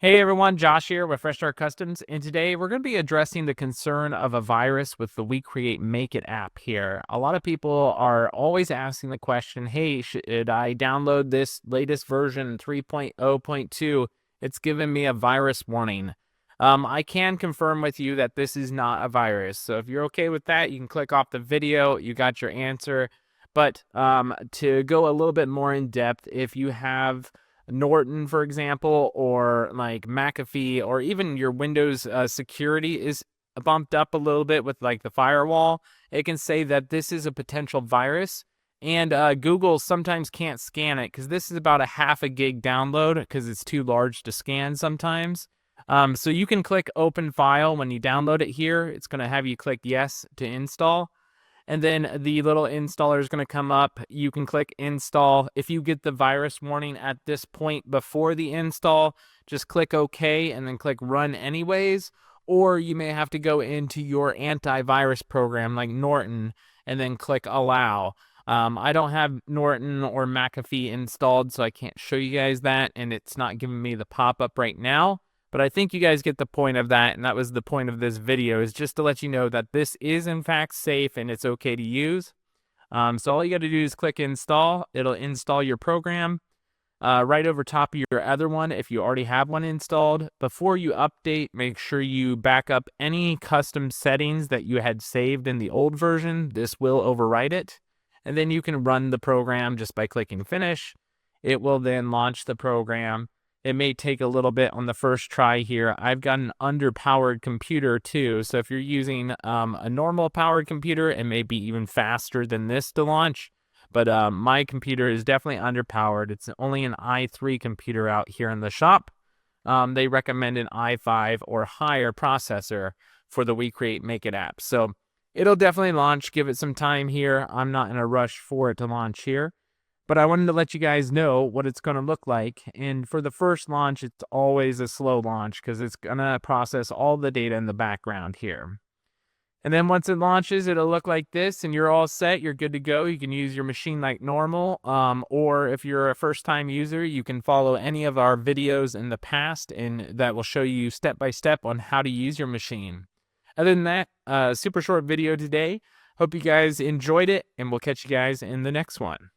Hey everyone, Josh here with Fresh Start Customs, and today we're going to be addressing the concern of a virus with the WeCreat Makeit app here. A lot of people are always asking the question, hey, should I download this latest version 3.0.2? It's giving me a virus warning. I can confirm with you that this is not a virus, so if you're okay with that, you can click off the video, you got your answer. But to go a little bit more in depth, if you have Norton, for example, or like McAfee, or even your Windows security is bumped up a little bit with like the firewall, it can say that this is a potential virus. And Google sometimes can't scan it because this is about a half a gig download because it's too large to scan sometimes. So you can click open file when you download it here. It's going to have you click yes to install. And then the little installer is going to come up. You can click install. If you get the virus warning at this point before the install, just click OK and then click run anyways. Or you may have to go into your antivirus program like Norton and then click allow. I don't have Norton or McAfee installed, so I can't show you guys that, and it's not giving me the pop-up right now. But I think you guys get the point of that, and that was the point of this video, is just to let you know that this is in fact safe and it's okay to use. So all you got to do is click install. It'll install your program right over top of your other one if you already have one installed. Before you update, make sure you back up any custom settings that you had saved in the old version. This will overwrite it. And then you can run the program just by clicking finish. It will then launch the program. It may take a little bit on the first try here. I've got an underpowered computer too, so if you're using a normal powered computer, it may be even faster than this to launch. But my computer is definitely underpowered. It's only an i3 computer out here in the shop. They recommend an i5 or higher processor for the WeCreat Makeit app. So it'll definitely launch. Give it some time here. I'm not in a rush for it to launch here. But I wanted to let you guys know what it's going to look like. And for the first launch, it's always a slow launch because it's going to process all the data in the background here. And then once it launches, it'll look like this, and you're all set. You're good to go. You can use your machine like normal. Or if you're a first-time user, you can follow any of our videos in the past, and that will show you step-by-step on how to use your machine. Other than that, super short video today. Hope you guys enjoyed it, and we'll catch you guys in the next one.